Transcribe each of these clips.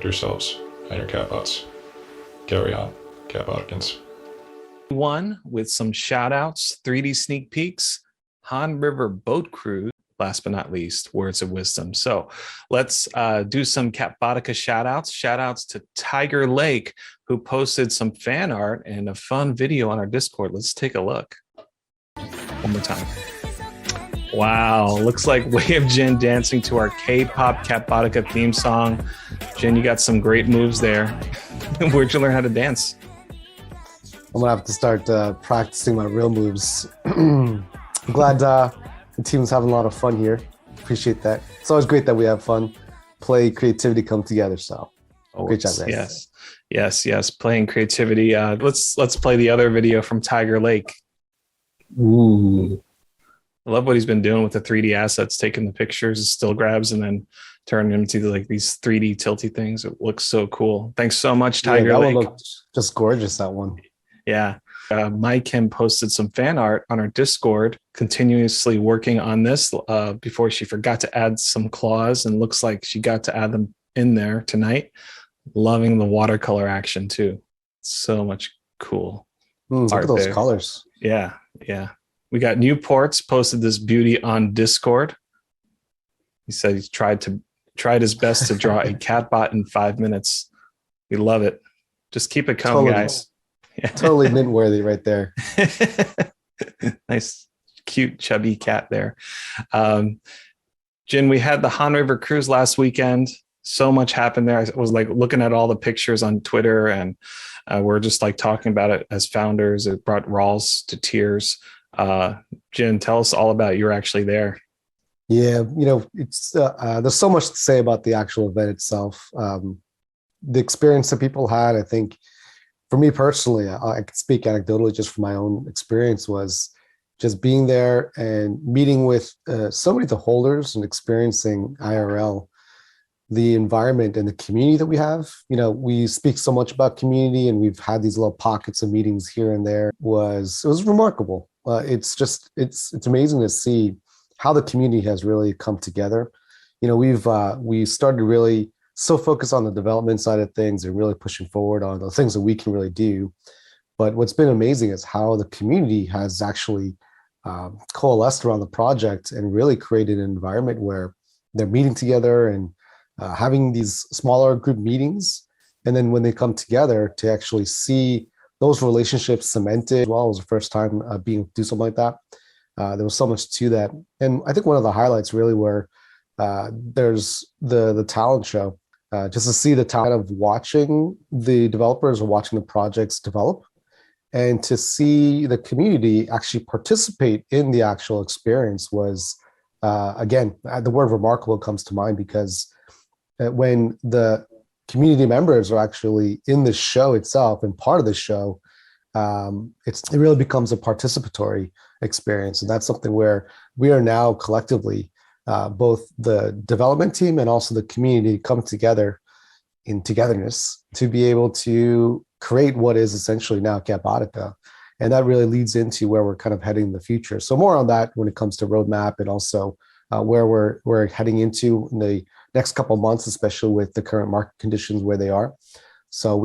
protect yourselves and your catbots. Carry on, catboticans. One with some shout outs, 3D sneak peeks, Han River boat cruise, last but not least, words of wisdom. So let's do some Catbotica shout outs. Shout outs to Tiger Lake, who posted some fan art and a fun video on our Discord. Let's take a look. One more time. Wow, looks like Way of Jin dancing to our K-pop Catbotica theme song. Jin, you got some great moves there. Where'd you learn how to dance? I'm gonna have to start practicing my real moves. I'm glad the team's having a lot of fun here. Appreciate that. It's always great that we have fun, play, creativity come together. So great job, guys. Yes. Playing creativity. Let's play the other video from Tiger Lake. Ooh. I love what he's been doing with the 3D assets, taking the pictures, still grabs, and then turning them into like these 3D tilty things. It looks so cool. Thanks so much, Tiger Lake. One looked just gorgeous, that one. Yeah. Mike Kim posted some fan art on our Discord, continuously working on this before she forgot to add some claws, and looks like she got to add them in there tonight. Loving the watercolor action too. So much cool look art at those there. colors. Yeah. We got Newports posted this beauty on Discord. He said he's tried his best to draw a catbot in 5 minutes. We love it. Just keep it coming, guys. Totally mint worthy right there. Nice, cute, chubby cat there. Jin, we had the Han River cruise last weekend. So much happened there. I was like looking at all the pictures on Twitter, and we're just like talking about it as founders. It brought Rawls to tears. Jin, tell us all about it. You were actually there. Yeah, it's there's so much to say about the actual event itself. The experience that people had, I think, for me personally, I can speak anecdotally just from my own experience, was just being there and meeting with so many of the holders and experiencing IRL, the environment and the community that we have. We speak so much about community, and we've had these little pockets of meetings here and there. It was remarkable. It's amazing to see how the community has really come together. We started really so focused on the development side of things and really pushing forward on the things that we can really do. But what's been amazing is how the community has actually coalesced around the project and really created an environment where they're meeting together and having these smaller group meetings. And then when they come together to actually see those relationships cemented, well, it was the first time do something like that. There was so much to that. And I think one of the highlights really were there's the talent show. Just to see the talent of watching the developers or watching the projects develop, and to see the community actually participate in the actual experience was, again, the word remarkable comes to mind, because when the community members are actually in the show itself and part of the show, it really becomes a participatory experience. And that's something where we are now collectively, both the development team and also the community, come together in togetherness to be able to create what is essentially now Catbotica. And that really leads into where we're kind of heading in the future. So more on that when it comes to roadmap, and also where we're heading into in the next couple of months, especially with the current market conditions where they are. So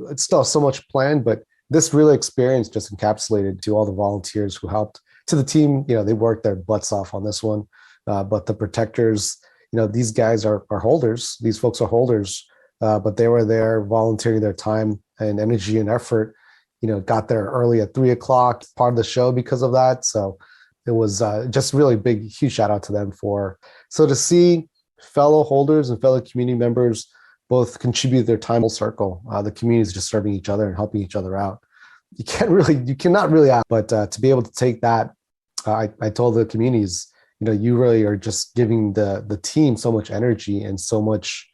it's still so much planned, but this really experience just encapsulated to all the volunteers who helped, to the team. They worked their butts off on this one. But the protectors, these guys are holders. These folks are holders, but they were there volunteering their time and energy and effort. Got there early at 3:00, part of the show because of that. So it was just really big, huge shout out to them to see fellow holders and fellow community members both contribute their time full circle. The community is just serving each other and helping each other out. You cannot really ask, but to be able to take that, I told the communities, you really are just giving the team so much energy and so much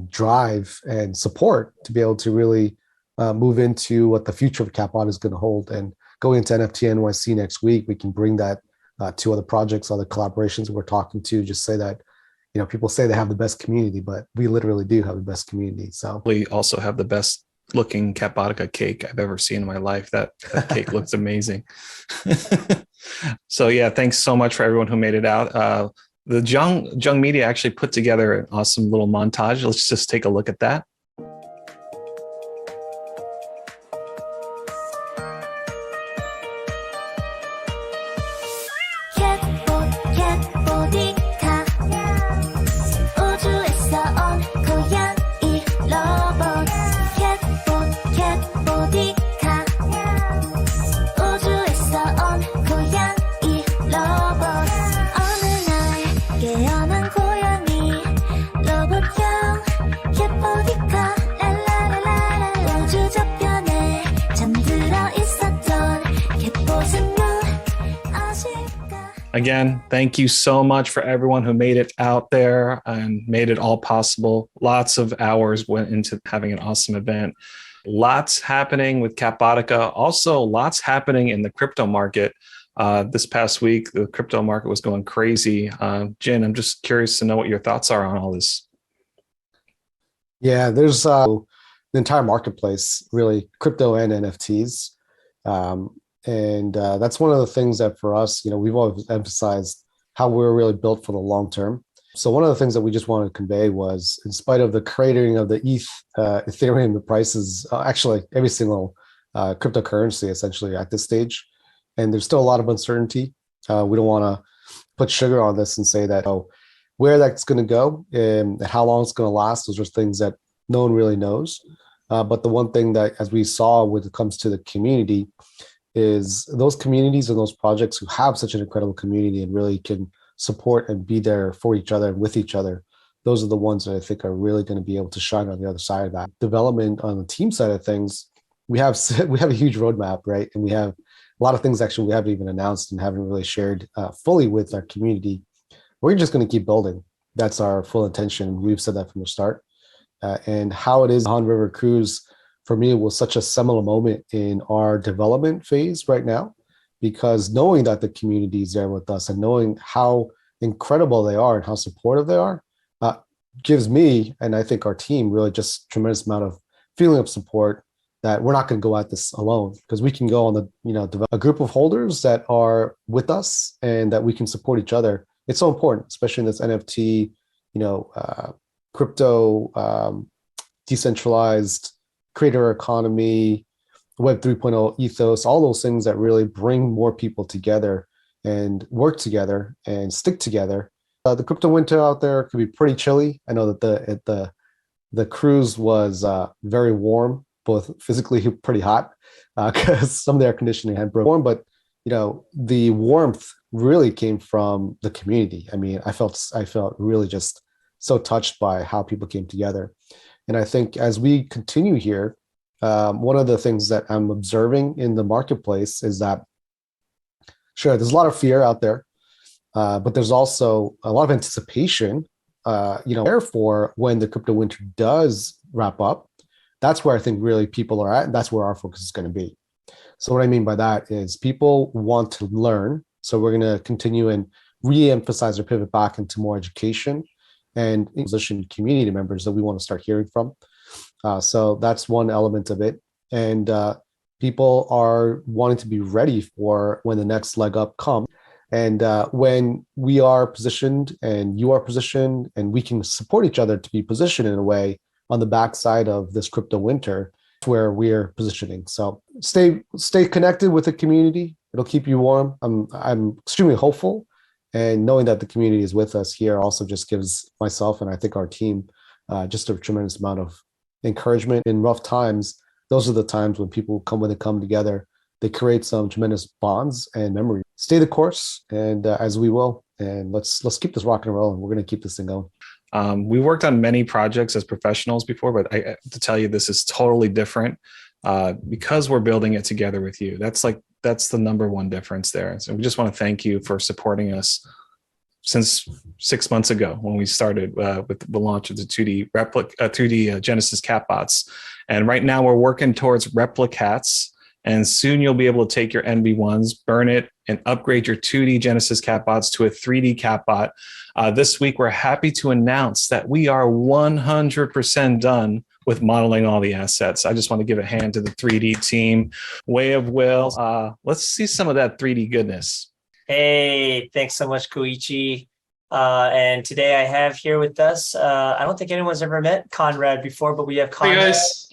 drive and support to be able to really move into what the future of Catbot is going to hold. And going into NFT NYC next week, we can bring that to other projects, other collaborations that we're talking to. Just say that, people say they have the best community, but we literally do have the best community. So we also have the best looking Catbotica cake I've ever seen in my life. That cake looks amazing. So yeah, thanks so much for everyone who made it out. The Jung Media actually put together an awesome little montage. Let's just take a look at that. 캣보티카 우주에서 온 고양이 로봇 캣보티카 우주에서 온 고양이 로봇 어느 날 깨어난 고양이 로봇형 캣보티카 랄라랄라라 우주 저편에 잠들어 있었던 캣봇은 아실까. Again, thank you so much for everyone who made it out there and made it all possible. Lots of hours went into having an awesome event. Lots happening with Cat-Boutica. Also, lots happening in the crypto market. This past week, the crypto market was going crazy. Jin, I'm just curious to know what your thoughts are on all this. Yeah, there's the entire marketplace, really, crypto and NFTs. And that's one of the things that for us, we've always emphasized how we're really built for the long term. So one of the things that we just wanted to convey was, in spite of the cratering of the Ethereum, the prices, actually every single cryptocurrency essentially at this stage, and there's still a lot of uncertainty. We don't want to put sugar on this and say that, where that's going to go and how long it's going to last. Those are things that no one really knows. But the one thing that, as we saw when it comes to the community, is those communities and those projects who have such an incredible community and really can support and be there for each other and with each other. Those are the ones that I think are really going to be able to shine on the other side of that. Development on the team side of things, we have a huge roadmap, right? And we have a lot of things actually we haven't even announced and haven't really shared fully with our community. We're just going to keep building. That's our full intention. We've said that from the start. And how it is Han River Cruise, for me, was such a seminal moment in our development phase right now, because knowing that the community is there with us and knowing how incredible they are and how supportive they are gives me, and I think our team, really just tremendous amount of feeling of support that we're not going to go at this alone, because we can go on a group of holders that are with us and that we can support each other. It's so important, especially in this NFT, crypto, decentralized creator economy, Web 3.0 ethos, all those things that really bring more people together and work together and stick together. The crypto winter out there could be pretty chilly. I know that the cruise was very warm, both physically pretty hot because some of the air conditioning had broken. But the warmth really came from the community. I mean, I felt really just so touched by how people came together. And I think as we continue here, one of the things that I'm observing in the marketplace is that, sure, there's a lot of fear out there, but there's also a lot of anticipation. Therefore, when the crypto winter does wrap up, that's where I think really people are at, and that's where our focus is going to be. So what I mean by that is people want to learn. So we're going to continue and re-emphasize or pivot back into more education and position community members that we want to start hearing from. So that's one element of it. And people are wanting to be ready for when the next leg up comes. And when we are positioned and you are positioned and we can support each other to be positioned in a way on the backside of this crypto winter, where we're positioning. So stay connected with the community. It'll keep you warm. I'm extremely hopeful. And knowing that the community is with us here also just gives myself and I think our team just a tremendous amount of encouragement. In rough times, those are the times when people come together, they create some tremendous bonds and memories. Stay the course, and as we will, and let's keep this rocking and rolling. We're going to keep this thing going. We worked on many projects as professionals before, but I have to tell you, this is totally different because we're building it together with you. That's the number one difference there. So we just want to thank you for supporting us since 6 months ago when we started with the launch of the 2D Genesis Catbots. And right now we're working towards Replicats. And soon you'll be able to take your NV1s, burn it, and upgrade your 2D Genesis Catbots to a 3D Catbot. This week, we're happy to announce that we are 100% done with modeling all the assets. I just want to give a hand to the 3D team. Way of Will. Let's see some of that 3D goodness. Hey, thanks so much, Koichi. And today I have here with us, I don't think anyone's ever met Conrad before, but we have Hey Conrad. guys.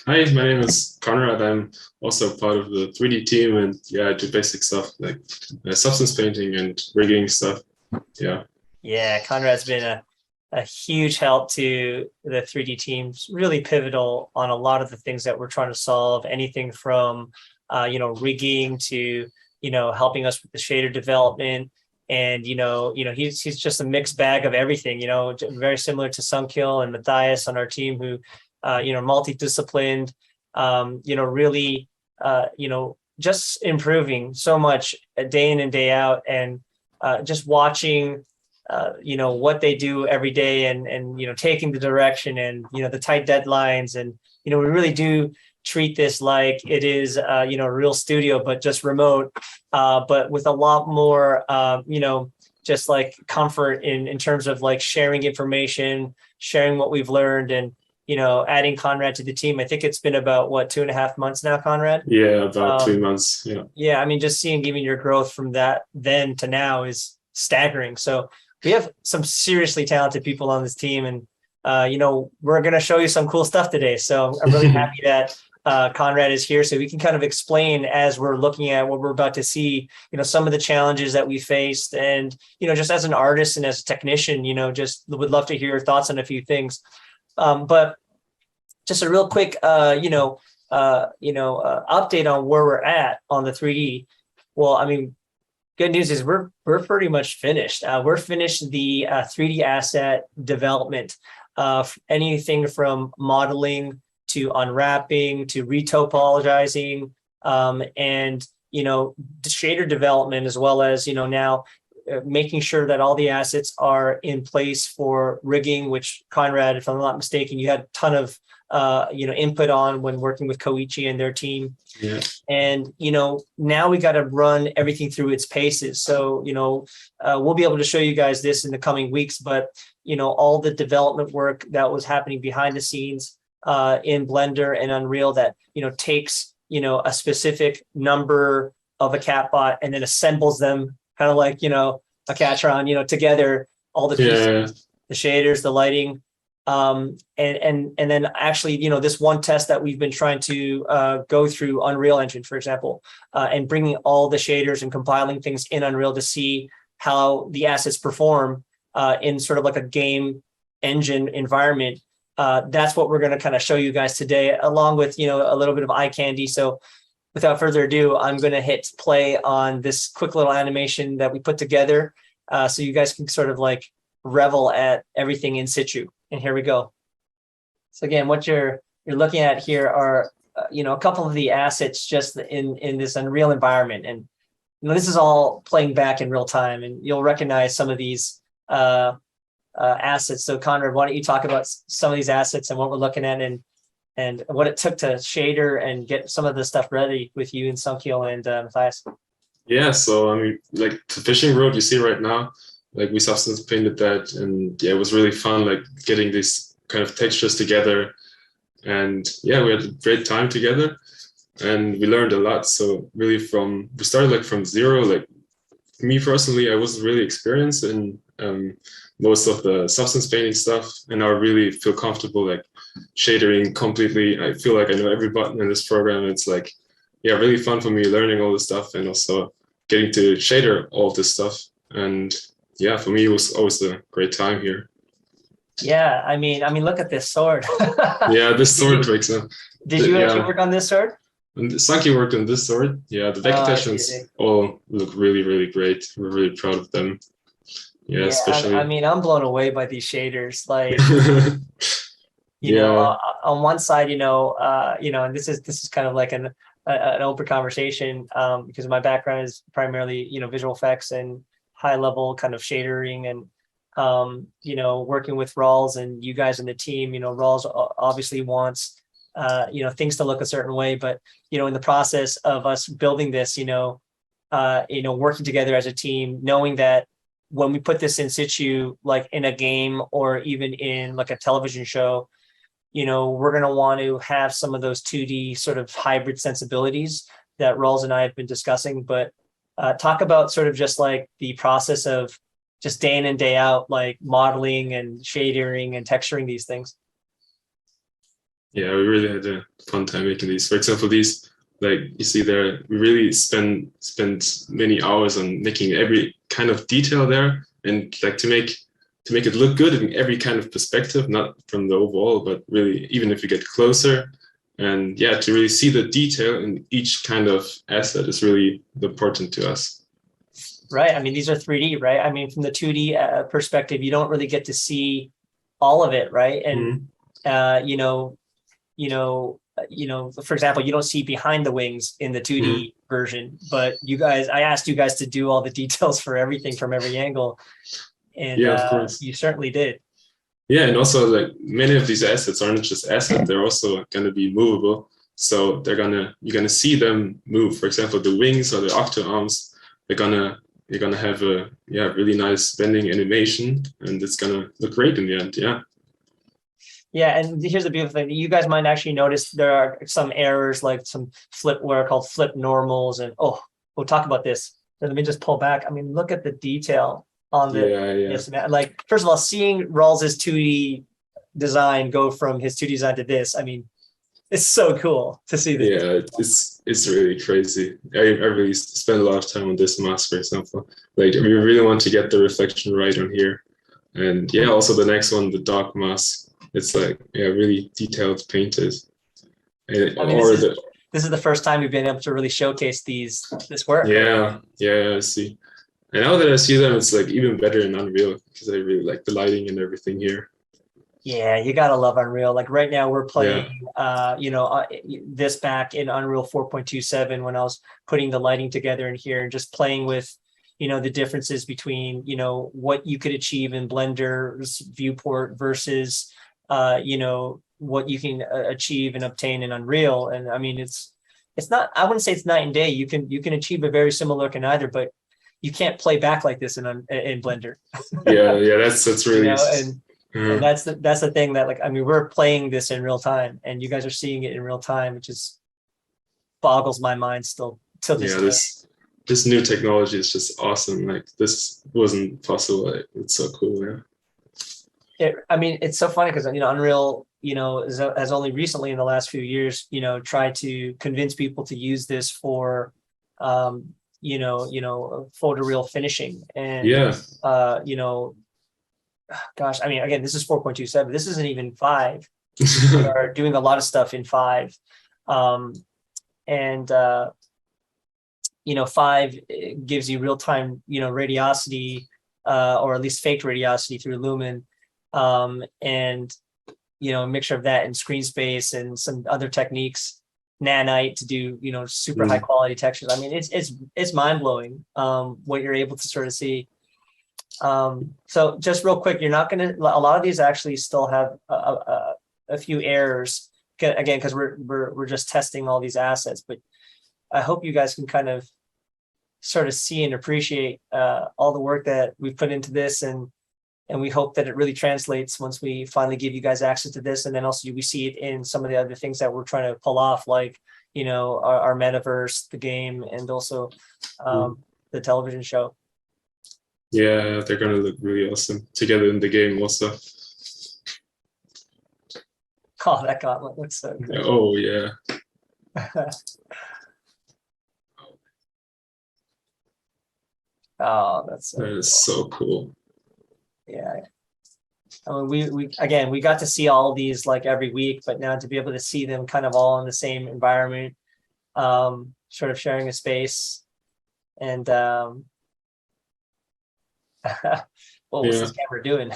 Hi, my name is Conrad. I'm also part of the 3D team, and yeah, I do basic stuff like substance painting and rigging stuff. Yeah. Yeah, Conrad's been a huge help to the 3D teams, really pivotal on a lot of the things that we're trying to solve, anything from, rigging to, helping us with the shader development. And, he's just a mixed bag of everything, very similar to Sunkil and Matthias on our team who, multidisciplined, really, just improving so much day in and day out, and just watching, what they do every day, and taking the direction, and, the tight deadlines. And, we really do treat this like it is, a real studio, but just remote, but with a lot more, just like comfort in terms of like sharing information, sharing what we've learned, and, adding Conrad to the team. I think it's been about 2.5 months now, Conrad? Yeah, about 3 months. Yeah. Yeah. I mean, just seeing even your growth from that then to now is staggering. So we have some seriously talented people on this team, and, we're going to show you some cool stuff today. So I'm really happy that Conrad is here, so we can kind of explain, as we're looking at what we're about to see, some of the challenges that we faced. And, just as an artist and as a technician, just would love to hear your thoughts on a few things. But just a real quick, update on where we're at on the 3D. Well, I mean, good news is we're pretty much finished. We're finished the 3D asset development, anything from modeling to unwrapping to retopologizing, and the shader development, as well as now making sure that all the assets are in place for rigging, which, Conrad, if I'm not mistaken, you had a ton of input on when working with Koichi and their team. Yeah. And now we got to run everything through its paces. So we'll be able to show you guys this in the coming weeks, but all the development work that was happening behind the scenes in Blender and Unreal that takes a specific number of a catbot and then assembles them kind of like a Catron, together, all the pieces, the shaders, the lighting, and then actually this one test that we've been trying to go through Unreal Engine, for example, and bringing all the shaders and compiling things in Unreal to see how the assets perform in sort of like a game engine environment. That's what we're going to kind of show you guys today, along with, a little bit of eye candy. So without further ado, I'm going to hit play on this quick little animation that we put together, so you guys can sort of like revel at everything in situ. And here we go. So again, what you're looking at here are, a couple of the assets just in this Unreal environment. And, this is all playing back in real time, and you'll recognize some of these assets. So Conrad, why don't you talk about some of these assets and what we're looking at, and what it took to shader and get some of the stuff ready with you and Sunkil and Matthias. Yeah, so I mean, like the fishing rod you see right now, like we substance painted that, and yeah, it was really fun, like getting these kind of textures together. And yeah, we had a great time together, and we learned a lot. So really we started like from zero. Like me personally, I wasn't really experienced in most of the substance painting stuff, and I really feel comfortable like shadering completely. I feel like I know every button in this program. It's like, yeah, really fun for me learning all this stuff, and also getting to shader all this stuff. And yeah, for me, it was always a great time here. Yeah, I mean, look at this sword. Yeah, this sword breaks down. Did you actually work on this sword? And Sanki worked on this sword. Yeah, the vegetations all look really, really great. We're really proud of them. Yeah, especially. I mean, I'm blown away by these shaders. Like, on one side, and this is kind of like an open conversation, because my background is primarily, visual effects and high level kind of shadering, and working with Rawls and you guys in the team. Rawls obviously wants things to look a certain way, but in the process of us building this, working together as a team, knowing that when we put this in situ, like in a game or even in like a television show, we're going to want to have some of those 2D sort of hybrid sensibilities that Rawls and I have been discussing. But talk about sort of just like the process of just day in and day out, like modeling and shading and texturing these things? Yeah, we really had a fun time making these. For example, these, like you see there, we really spent many hours on making every kind of detail there, and like to make it look good in every kind of perspective, not from the overall, but really even if you get closer. And yeah, to really see the detail in each kind of asset is really important to us. Right. I mean, these are 3D, right? I mean, from the 2D perspective, you don't really get to see all of it, right? And for example, you don't see behind the wings in the 2D version, but I asked you guys to do all the details for everything from every angle, and yeah, of course. you certainly did. Yeah, and also like many of these assets aren't just assets; they're also going to be movable. So you're gonna see them move. For example, the wings or the octo arms, you're gonna have a really nice bending animation, and it's gonna look great in the end. Yeah. Yeah, and here's the beautiful thing. You guys might actually notice there are some errors, like some what are called flip normals, and we'll talk about this. Let me just pull back. I mean, look at the detail on this. Like, first of all, seeing Rawls's 2D design go from his 2D design to this, I mean, it's so cool to see this. Yeah, it's really crazy. I really spent a lot of time on this mask, for example. Like, we really want to get the reflection right on here, and yeah, also the next one, the dark mask. It's like, really detailed painted. This is the first time we've been able to really showcase this work. Yeah, I see. And now that I see them, it's like even better in Unreal because I really like the lighting and everything here. Yeah, you gotta love Unreal. Like right now we're playing, this back in Unreal 4.27 when I was putting the lighting together in here and just playing with, the differences between, what you could achieve in Blender's viewport versus what you can achieve and obtain in Unreal. And I mean, it's not, I wouldn't say it's night and day. You can achieve a very similar look in either, but you can't play back like this in Blender. yeah, that's really, and that's the thing that, like, I mean, we're playing this in real time and you guys are seeing it in real time, which just boggles my mind still till this day. This new technology is just awesome. Like, this wasn't possible. It's so cool. Yeah. It's so funny because, Unreal, has only recently in the last few years, tried to convince people to use this for, photoreal finishing. And, gosh, I mean, again, this is 4.27. This isn't even 5. We are doing a lot of stuff in 5. 5 gives you real-time, radiosity, or at least faked radiosity through Lumen. And a mixture of that and screen space and some other techniques, nanite to do super high quality textures. I mean, it's mind-blowing what you're able to sort of see. So just real quick, you're not gonna, a lot of these actually still have a few errors, again, because we're just testing all these assets, but I hope you guys can kind of sort of see and appreciate all the work that we've put into this, and we hope that it really translates once we finally give you guys access to this. And then also we see it in some of the other things that we're trying to pull off, like, our metaverse, the game, and also the television show. Yeah, they're going to look really awesome together in the game also. Oh, that gauntlet looks so good. Oh, yeah. Oh, that's so cool. Yeah. I mean, we got to see all these like every week, but now to be able to see them kind of all in the same environment, sort of sharing a space, and what's this camera doing?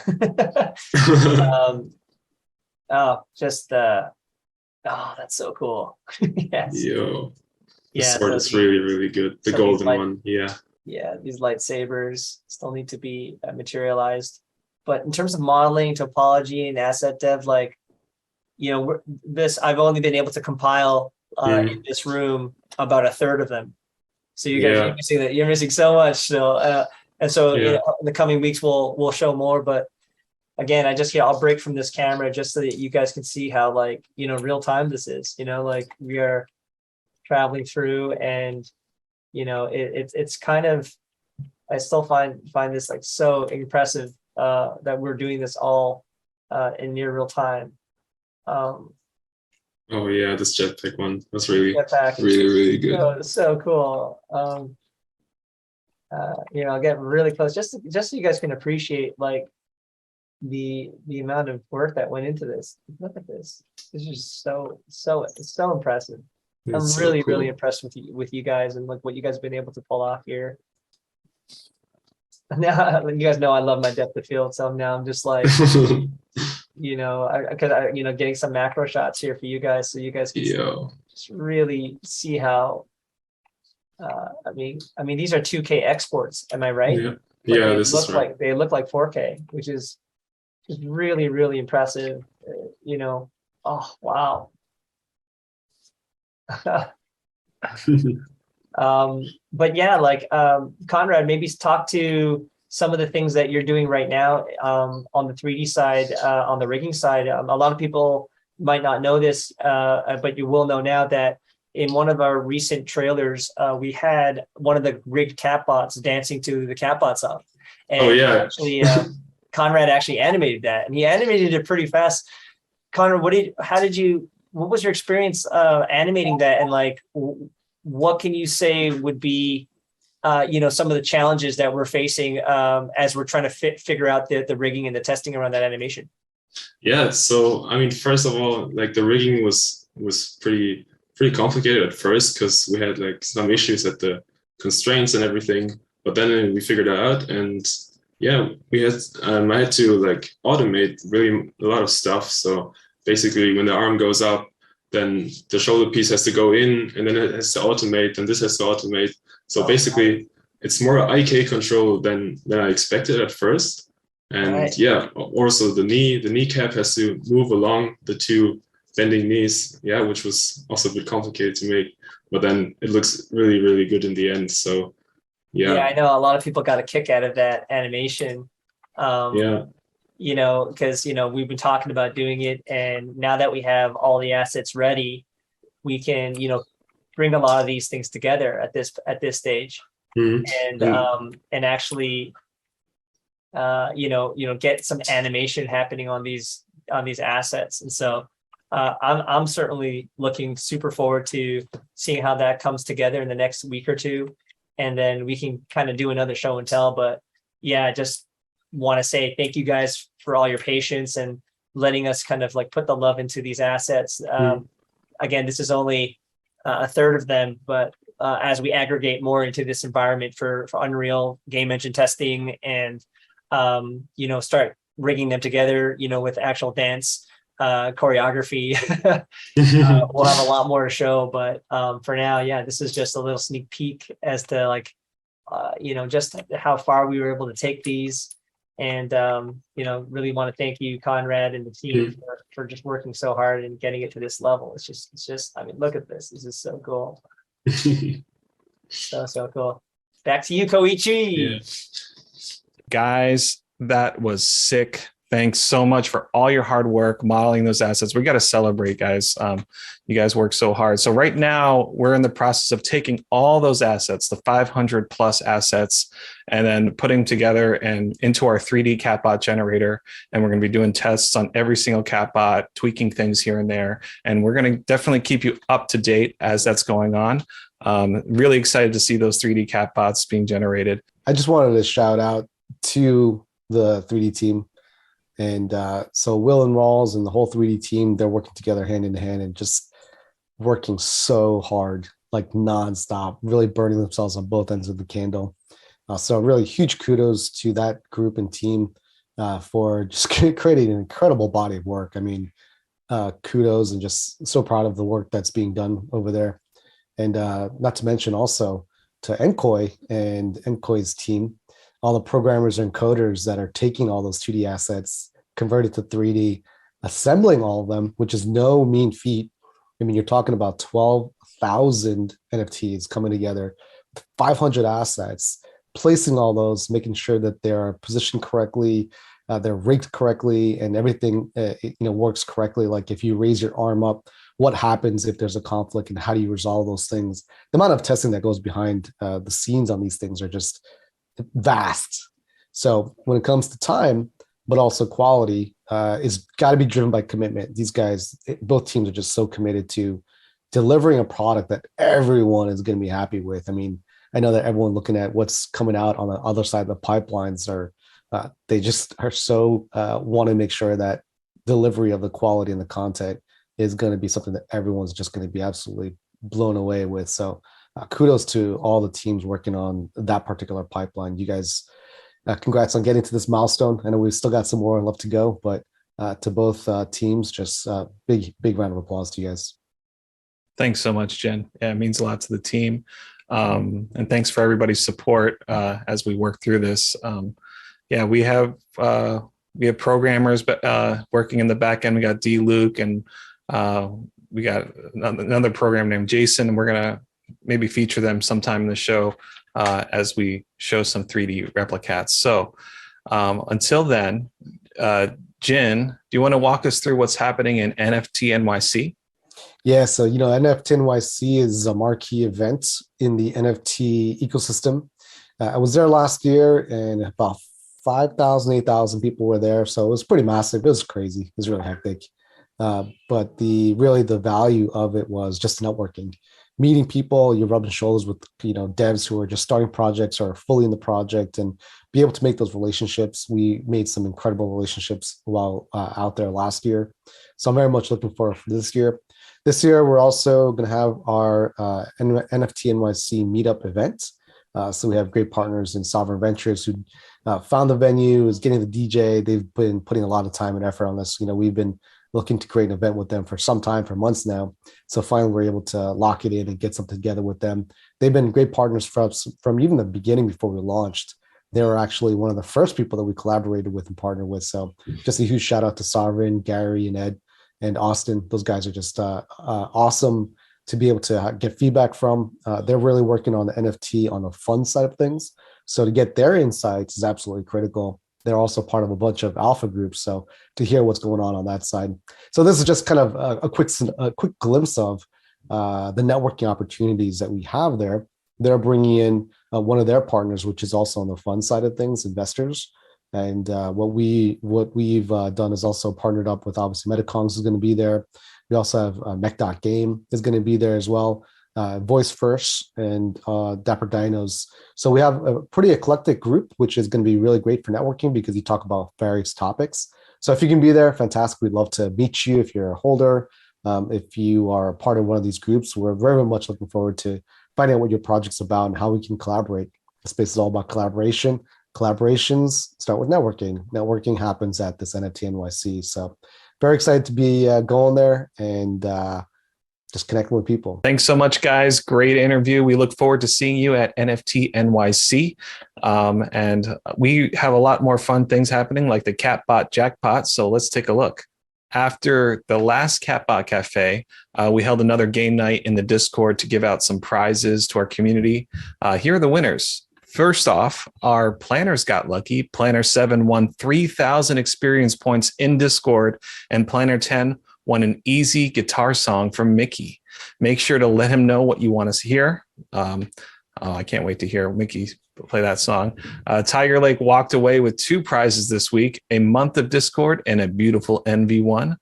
That's so cool. Yes. The sword is really, really good. The golden one. Yeah, these lightsabers still need to be materialized. But in terms of modeling, topology, and asset dev, like, I've only been able to compile in this room about a third of them. So you guys are missing that. You're missing so much still. And so in the coming weeks, we'll show more. But again, I'll break from this camera just so that you guys can see how, like, real time this is. Like, we are traveling through, and it's kind of, I still find this like so impressive that we're doing this all in near real time. Oh yeah, this jetpack one was really, Jetpack is really good. so cool. I'll get really close just so you guys can appreciate like the amount of work that went into this. Look at this. This is so impressive. I'm It's so really cool. really impressed with you guys and like what you guys have been able to pull off here. Now you guys know I love my depth of field, so now I'm just like getting some macro shots here for you guys, so you guys can just really see how. I mean, these are 2K exports. Am I right? Yeah, But yeah, they this look is right. like they look like 4K, which is just really really impressive. Oh wow. But yeah, like Conrad, maybe talk to some of the things that you're doing right now on the 3D side, on the rigging side. A lot of people might not know this, but you will know now that in one of our recent trailers, we had one of the rigged catbots dancing to the catbot song. And Oh yeah. actually, Conrad actually animated that, and he animated it pretty fast. Conrad, what was your experience animating that, and like, what can you say would be, some of the challenges that we're facing as we're trying to figure out the rigging and the testing around that animation? Yeah, so I mean, first of all, like the rigging was pretty complicated at first because we had like some issues at the constraints and everything, but then we figured it out, and yeah, I had to like automate really a lot of stuff. So basically, when the arm goes up, then the shoulder piece has to go in, and then it has to automate, and this has to automate. So basically, it's more IK control than I expected at first. And yeah, also the kneecap has to move along the two bending knees, yeah, which was also a bit complicated to make, but then it looks really, really good in the end. So yeah. Yeah, I know a lot of people got a kick out of that animation. Yeah. Because we've been talking about doing it, and now that we have all the assets ready, we can bring a lot of these things together at this stage, and actually get some animation happening on these assets. And so I'm certainly looking super forward to seeing how that comes together in the next week or two, and then we can kind of do another show and tell. But yeah, just want to say thank you guys for all your patience and letting us kind of like put the love into these assets. Again, this is only a third of them, but as we aggregate more into this environment for Unreal game engine testing and start rigging them together, with actual dance choreography, we'll have a lot more to show. But for now, yeah, this is just a little sneak peek as to like just how far we were able to take these. And really want to thank you, Conrad, and the team for just working so hard and getting it to this level. It's just I mean, look at this. This is so cool. So cool. Back to you, Koichi. Yeah. Guys, that was sick. Thanks so much for all your hard work modeling those assets. We got to celebrate, guys. You guys work so hard. So right now we're in the process of taking all those assets, the 500 plus assets, and then putting them together and into our 3D catbot generator. And we're going to be doing tests on every single catbot, tweaking things here and there. And we're going to definitely keep you up to date as that's going on. Really excited to see those 3D catbots being generated. I just wanted to shout out to the 3D team. And so Will and Rawls and the whole 3D team, they're working together hand in hand and just working so hard, like nonstop, really burning themselves on both ends of the candle. So really huge kudos to that group and team for just creating an incredible body of work. I mean, kudos, and just so proud of the work that's being done over there. And not to mention also to Nkoi and Nkoi's team, all the programmers and coders that are taking all those 2D assets, converted to 3D, assembling all of them, which is no mean feat. I mean, you're talking about 12,000 NFTs coming together, 500 assets, placing all those, making sure that they're positioned correctly, they're rigged correctly, and everything works correctly. Like if you raise your arm up, what happens if there's a conflict, and how do you resolve those things? The amount of testing that goes behind the scenes on these things are just vast. So when it comes to time, but also quality, is got to be driven by commitment. These guys, both teams are just so committed to delivering a product that everyone is going to be happy with. I mean, I know that everyone looking at what's coming out on the other side of the pipelines they just are so want to make sure that delivery of the quality and the content is going to be something that everyone's just going to be absolutely blown away with. So kudos to all the teams working on that particular pipeline. You guys, congrats on getting to this milestone. I know we've still got some more left to go, but to both teams, just big round of applause to you guys. Thanks so much, Jen. Yeah, it means a lot to the team. And thanks for everybody's support as we work through this. Yeah, we have programmers working in the back end. We got D. Luke, and we got another program named Jason, and we're gonna maybe feature them sometime in the show as we show some 3D replicats. So until then, Jen, do you want to walk us through what's happening in NFT NYC? Yeah, so Nft Nyc is a marquee event in the NFT ecosystem. I was there last year, and about 5,000, 8,000 people were there. So it was pretty massive. It was crazy. It was really hectic. But the value of it was just networking, meeting people. You're rubbing shoulders with devs who are just starting projects or fully in the project, and be able to make those relationships. We made some incredible relationships while out there last year. So I'm very much looking forward for this year. This year, we're also going to have our NFT NYC meetup event. So we have great partners in Sovereign Ventures who found the venue, is getting the DJ. They've been putting a lot of time and effort on this. We've been looking to create an event with them for some time, for months now. So finally, we're able to lock it in and get something together with them. They've been great partners for us from even the beginning before we launched. They were actually one of the first people that we collaborated with and partnered with. So just a huge shout out to Sovereign, Gary, and Ed, and Austin. Those guys are just awesome to be able to get feedback from. They're really working on the NFT on the fun side of things. So to get their insights is absolutely critical. They're also part of a bunch of alpha groups. So to hear what's going on that side. So this is just kind of a quick glimpse of the networking opportunities that we have there. They're bringing in one of their partners, which is also on the fund side of things, investors. And what we've done is also partnered up with, obviously, Metacoms is going to be there. We also have Nft Game is going to be there as well. Voice First and Dapper Dinos. So we have a pretty eclectic group, which is going to be really great for networking because you talk about various topics. So if you can be there, fantastic. We'd love to meet you if you're a holder. If you are a part of one of these groups, we're very much looking forward to finding out what your project's about and how we can collaborate. The space is all about collaboration. Collaborations start with networking. Networking happens at this NFT NYC. So very excited to be going there and just connecting with people. Thanks so much, guys. Great interview. We look forward to seeing you at NFT NYC. And we have a lot more fun things happening, like the Catbot Jackpot. So let's take a look. After the last Catbot Cafe, we held another game night in the Discord to give out some prizes to our community. Here are the winners. First off, our planners got lucky. Planner 7 won 3,000 experience points in Discord, and Planner 10 won an easy guitar song from Mickey. Make sure to let him know what you want to hear. I can't wait to hear Mickey play that song. Tiger Lake walked away with 2 prizes this week, a month of Discord and a beautiful NV1.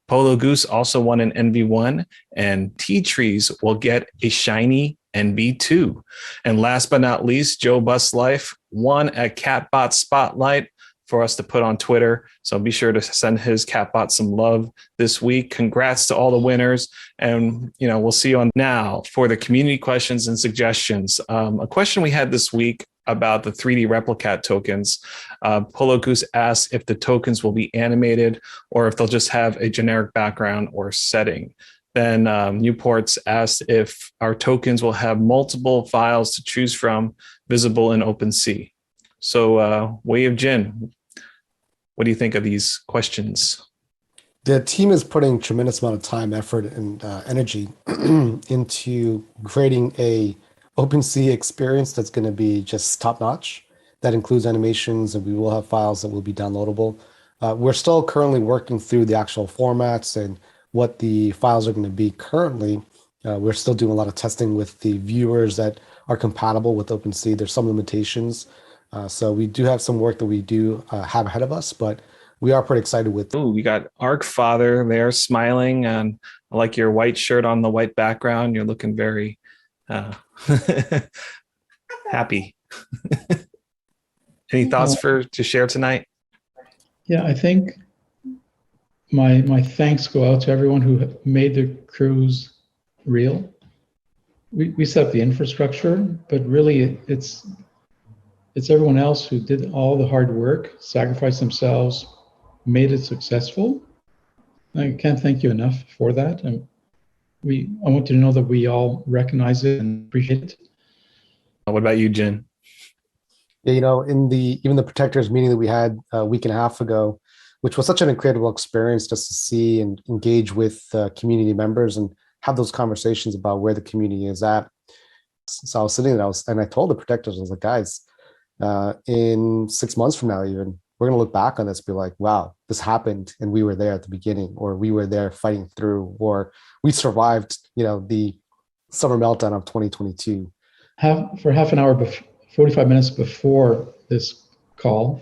Polo Goose also won an NV1, and Tea Trees will get a shiny NV2. And last but not least, Joe Bus Life won a Catbot Spotlight for us to put on Twitter. So be sure to send his Catbot some love this week. Congrats to all the winners. And, we'll see you on now for the community questions and suggestions. A question we had this week about the 3D replicat tokens. Polo Goose asked if the tokens will be animated or if they'll just have a generic background or setting. Then Newports asked if our tokens will have multiple files to choose from visible in OpenSea. So Way of Jin, what do you think of these questions? The team is putting tremendous amount of time, effort, and energy into creating a OpenSea experience that's going to be just top-notch. That includes animations, and we will have files that will be downloadable. We're still currently working through the actual formats and what the files are going to be currently. We're still doing a lot of testing with the viewers that are compatible with OpenSea. There's some limitations, So we do have some work that we do have ahead of us, but we are pretty excited with. Ooh, we got Arc Father there smiling, and I like your white shirt on the white background. You're looking very happy. Any thoughts to share tonight? Yeah, I think my thanks go out to everyone who made the cruise real. We set up the infrastructure, but really it's everyone else who did all the hard work, sacrificed themselves, made it successful. I can't thank you enough for that. And I want you to know that we all recognize it and appreciate it. What about you, Jin? Yeah, in even the Protectors meeting that we had a week and a half ago, which was such an incredible experience just to see and engage with community members and have those conversations about where the community is at. So I was sitting there, and I told the Protectors, I was like, guys, in 6 months from now, even we're going to look back on this and be like, wow, this happened and we were there at the beginning, or we were there fighting through, or we survived, the summer meltdown of 2022. For half an hour, 45 minutes before this call,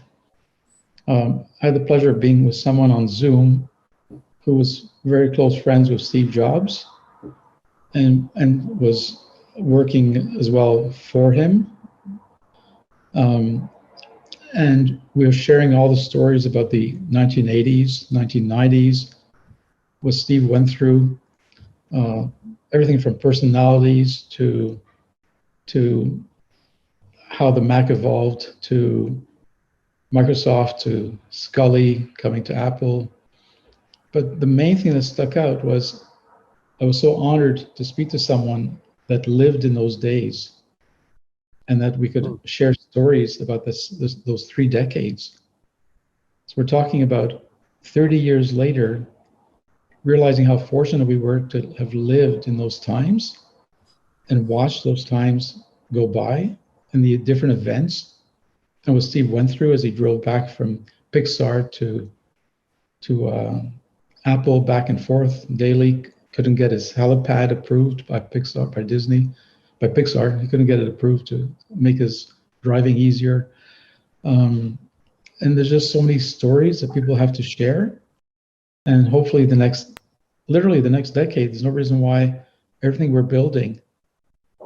I had the pleasure of being with someone on Zoom who was very close friends with Steve Jobs and was working as well for him. And we were sharing all the stories about the 1980s, 1990s, what Steve went through, everything from personalities to how the Mac evolved, to Microsoft, to Scully coming to Apple. But the main thing that stuck out was I was so honored to speak to someone that lived in those days, and that we could share stories about those 3 decades. So we're talking about 30 years later, realizing how fortunate we were to have lived in those times and watched those times go by and the different events and what Steve went through as he drove back from Pixar to Apple, back and forth daily. Couldn't get his helipad approved by Pixar, by Disney. By Pixar, he couldn't get it approved to make his driving easier. And there's just so many stories that people have to share. And hopefully literally the next decade, there's no reason why everything we're building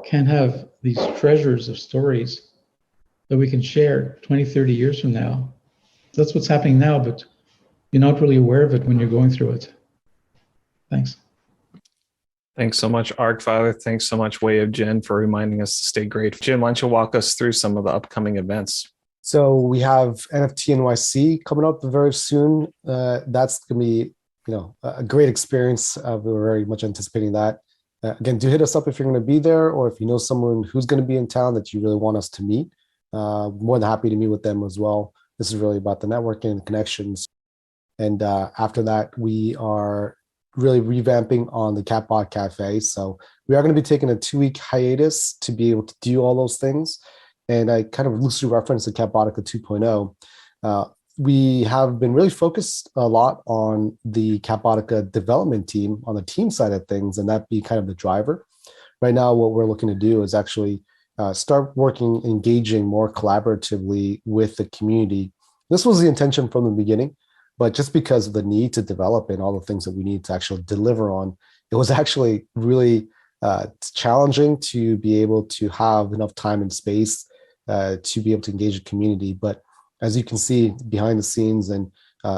can't have these treasures of stories that we can share 20, 30 years from now. That's what's happening now, but you're not really aware of it when you're going through it. Thanks. Thanks so much, Arc Father. Thanks so much, Way of Jin, for reminding us to stay grateful. Jin, why don't you walk us through some of the upcoming events? So we have Nft Nyc coming up very soon. That's going to be, a great experience. We're very much anticipating that. Again, do hit us up if you're going to be there, or if you know someone who's going to be in town that you really want us to meet. More than happy to meet with them as well. This is really about the networking and connections. And after that, we are really revamping on the Catbot Cafe. So we are going to be taking a 2-week hiatus to be able to do all those things. And I kind of loosely referenced the Catbotica 2.0. We have been really focused a lot on the Catbotica development team, on the team side of things, and that be kind of the driver. Right now, what we're looking to do is actually start working, engaging more collaboratively with the community. This was the intention from the beginning. But just because of the need to develop and all the things that we need to actually deliver on, it was actually really challenging to be able to have enough time and space to be able to engage the community. But as you can see behind the scenes and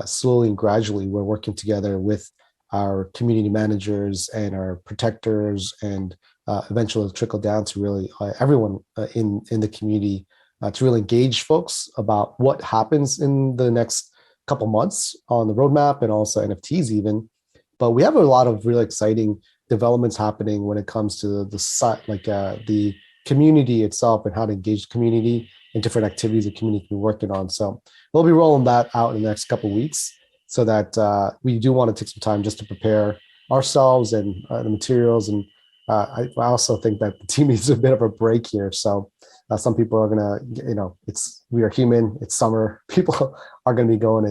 slowly and gradually, we're working together with our community managers and our protectors, and eventually it'll trickle down to really everyone in the community to really engage folks about what happens in the next couple months on the roadmap, and also NFTs even. But we have a lot of really exciting developments happening when it comes to the site, like the community itself and how to engage the community and different activities the community can be working on. So we'll be rolling that out in the next couple of weeks, so that we do want to take some time just to prepare ourselves and the materials. And I also think that the team needs a bit of a break here. So some people are gonna, we are human. It's summer. People are gonna be going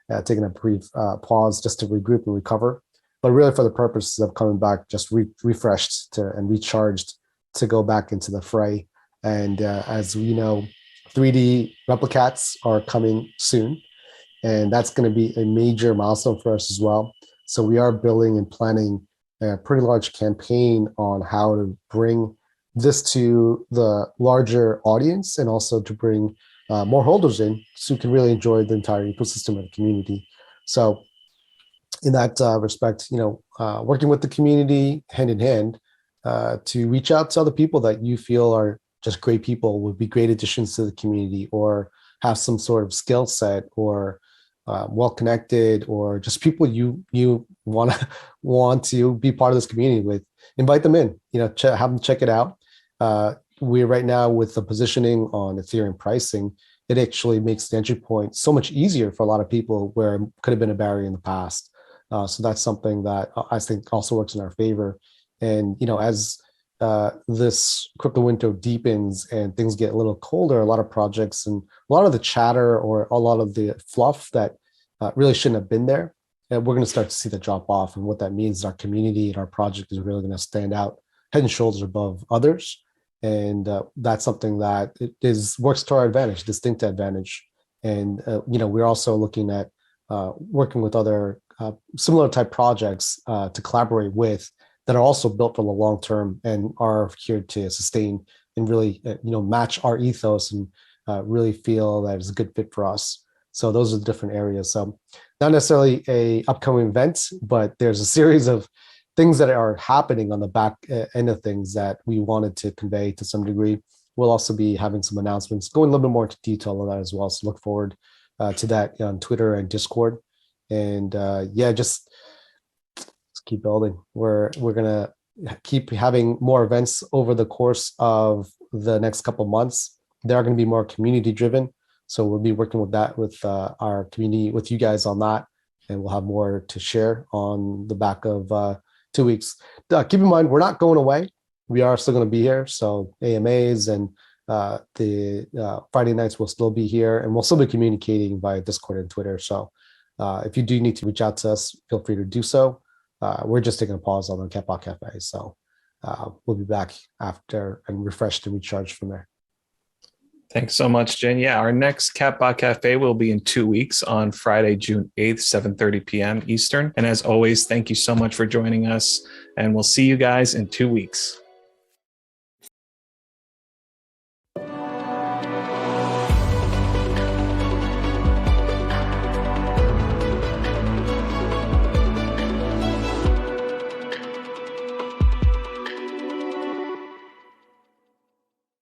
and taking a brief pause just to regroup and recover. But really, for the purposes of coming back, just refreshed and recharged to go back into the fray. And as we know, 3D replicats are coming soon, and that's going to be a major milestone for us as well. So we are building and planning a pretty large campaign on how to bring this to the larger audience, and also to bring more holders in so you can really enjoy the entire ecosystem of the community. So in that respect, working with the community hand in hand to reach out to other people that you feel are just great people, would be great additions to the community, or have some sort of skill set, or well connected, or just people you want to be part of this community with. Invite them in, have them check it out. We're right now with the positioning on Ethereum pricing, it actually makes the entry point so much easier for a lot of people where it could have been a barrier in the past. So that's something that I think also works in our favor. And as this crypto window deepens and things get a little colder, a lot of projects and a lot of the chatter or a lot of the fluff that really shouldn't have been there, and we're going to start to see the drop off. And what that means is our community and our project is really going to stand out head and shoulders above others. And that's something that works to our advantage, distinct advantage. And we're also looking at working with other similar type projects to collaborate with, that are also built for the long term and are here to sustain and really match our ethos and really feel that it's a good fit for us. So those are the different areas. So not necessarily a upcoming event, but there's a series of things that are happening on the back end of things that we wanted to convey to some degree. We'll also be having some announcements, going a little bit more into detail on that as well. So look forward to that on Twitter and Discord. And just keep building. We're gonna keep having more events over the course of the next couple of months. They are going to be more community driven, so we'll be working with that with our community, with you guys on that, and we'll have more to share on the back of 2 weeks. Keep in mind, we're not going away. We are still going to be here. So AMAs and the Friday nights will still be here, and we'll still be communicating via Discord and Twitter. So if you do need to reach out to us, feel free to do so. We're just taking a pause on the Cat Cafe. So we'll be back after and refreshed and recharged from there. Thanks so much, Jen. Yeah, our next Catbot Cafe will be in 2 weeks on Friday, June 8th, 7:30 p.m. Eastern. And as always, thank you so much for joining us, and we'll see you guys in 2 weeks.